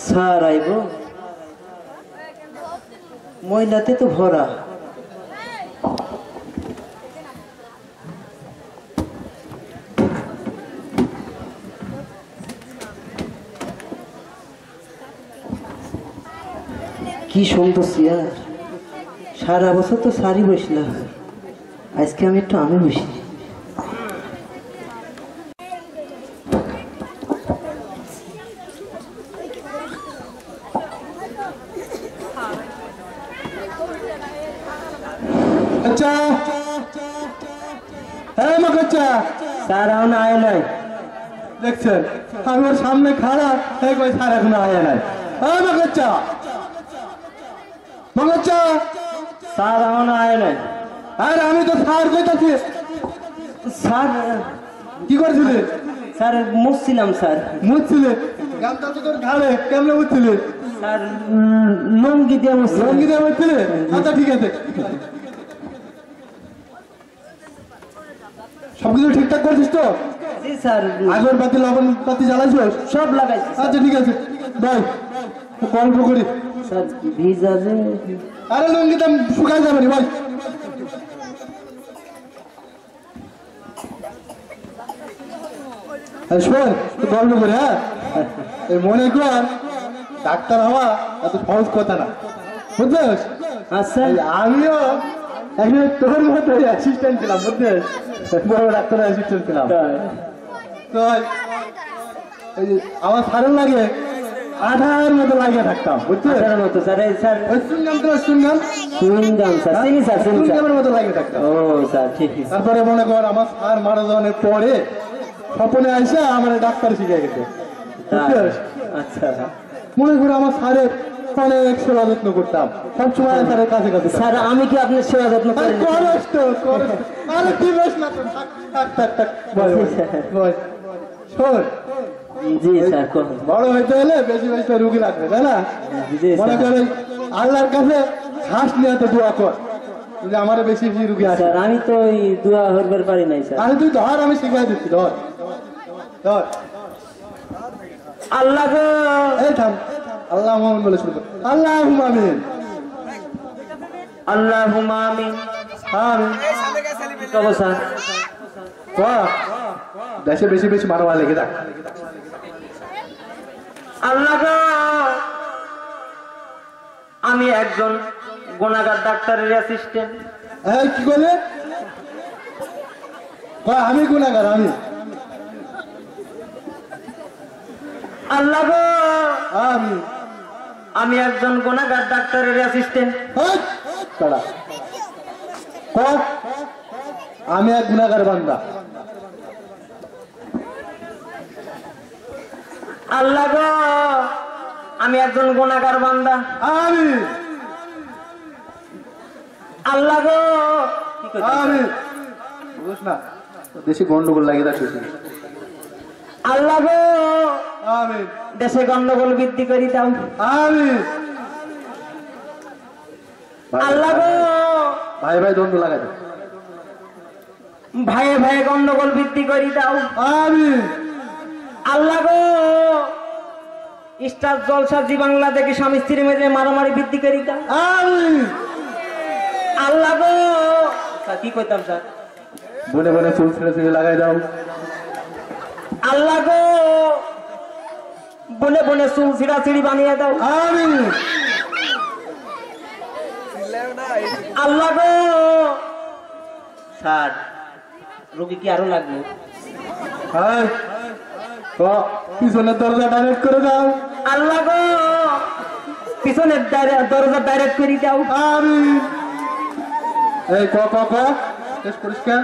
Sir আইব ময়লাতে তো ভরা। কি সুন্দর চেয়ার, সারা বছর তো সারি বসলাম, আজকে আমি একটু আমি বসি। আচ্ছা হ্যাঁ মাকাচ্চা স্যার এখন আয় নাই। দেখছেন আমি ওর সামনে খাড়া, স্যার এখনো আয় নাই। হ্যাঁ মাকাচ্চা মাকাচ্চা স্যার এখন আয় নাই। আরে আমি তো স্যার কইতাছি। স্যার কি করছিলি? স্যার মুছছিলাম। স্যার মুছছিলি? গামটা তো তোর ঘাড়ে, কেমনে মুছছিলি? স্যার লঙ্গি দিয়ে মুছছিলাম। লঙ্গি দিয়ে মুছছিলি? আচ্ছা ঠিক আছে, সবকিছু ঠিকঠাক করছিস তো? জি স্যার। আগরবাতি লবণ বাতি জ্বালাইছিস? সব লাগাইছি। আচ্ছা ঠিক আছে, ভাই গল্প করি। স্যার ভিজা যে। আরে লঙ্গিটা শুকাই যাবে নি ভাই। শোন গল্প করি। হ্যাঁ এই মনে কর ডাক্তার হওয়া এত সহজ কথা না, বুঝছিস? আচ্ছা আমিও একদিন তোর মতো অ্যাসিস্ট্যান্ট ছিলাম, বুঝছিস? বড় ডাক্তারের অ্যাসিস্ট্যান্ট ছিলাম। তো ওই যে আমার সারের লাগে আধার মতো লাগিয়ে থাকতাম, বুঝছিস? মতো স্যার। স্যার ওই চুনগাম তো চুনগাম চুইংগাম স্যার। চিনি স্যার, চিনি স্যার। চুনগামের মতো লাগিয়ে থাকতাম। ও স্যার ঠিক আছে। তারপরে মনে কর আমার স্যার মারা যাওয়ার পরে স্বপনে আইসা আমার ডাক্তার শিখে গেছে, বুঝছিস? আচ্ছা মনে করে আমার স্যারের অনেক সেবা যত্ন করতাম, সবসময় স্যারের কাছে কাছে। স্যার আমি কি আপনার সেবা যত্ন করি? করস তো করস। আরে দিবস না তো, থাক থাক থাক বল বল। শোন জি স্যার। বড় হইতে হলে বেশি বেশি রুগী লাগবে, তাই না? জি মনে স্যার। করে আল্লাহর কাছে শ্বাস নিয়ে তো দোয়া কর যে আমার বেশি বেশি রুগী আসে। স্যার আমি তো ওই দোয়া করবার পারি নাই স্যার। আরে তুই ধর, আমি শিখাই দিচ্ছি, ধর ধর। আল্লাহ গো। এই থাম, আল্লাহ আমিন বলে শুরু কর। আল্লাহুম্মা আমিন। আল্লাহুম্মা আমিন। আমিন। কব স্যার? বাহ, দেশে বেশি বেশি মারওয়া লেগে থাক। আল্লাহ গো, আমি একজন গুনাহগার ডাক্তারের অ্যাসিস্ট্যান্ট। এই কি বলে? আমি গুনাহগার? আমি? আল্লাহ গো, আমি একজন গুনাহগার ডাক্তারের অ্যাসিস্ট্যান্ট। আমি এক গুনাহগার বান্দা। আল্লাহ গো, আমি একজন গুনাহগার বান্দা। আমি আল্লাহ গো, আমি বুঝ না, দেশে গন্ডগোল লাগিয়ে যাচ্ছে। আল্লাহ গো, আমি দেশে গন্ডগোল বৃদ্ধি করি দাও। আমি আল্লাহ গো, ভাই ভাই দ্বন্দ্ব লাগাই দাও। ভাইয়ে ভাইয়ে গন্ডগোল বৃদ্ধি করি দাও। আমি আল্লাহ গো, স্টার জলসা জি বাংলা থেকে স্বামী স্ত্রীর মধ্যে মারামারি বৃদ্ধি করি দাও। আমি আল্লাহ গো, কি কইতাম স্যার? বনে বনে চুল ছেড়ে ছেড়ে লাগাই দাও। আল্লাহ গো, বনে বনে চুল ছিড়া ছিড়ি বানিয়ে দাও। আমি আল্লাহ গো, স্যার রোগী কি আরো লাগবে? পিছনের দরজা ডাইরেক্ট করে দাও। আল্লাহ গো, পিছনের দরজা ডাইরেক্ট করে দাও। আমি এই ক ক ক শেষ পরিষ্কার।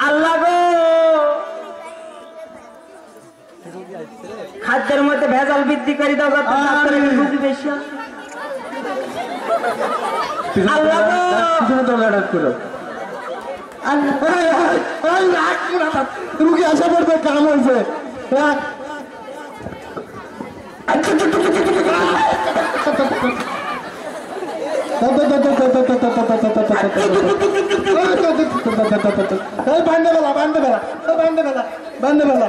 আল্লাহ গো, খাদ্যের মধ্যে ভেজাল বৃদ্ধি করে দাও যাতে ডাক্তারের রোগী বেশি হয়। আল্লাহ গো, পিছনের দরজা ডাইরেক্ট করে দাও। রুগী আসা পড়বে, কাম হয়েছে। বান্ধে বেলা বান্ধে বেলা বান্ধে বেলা বান্ধে বেলা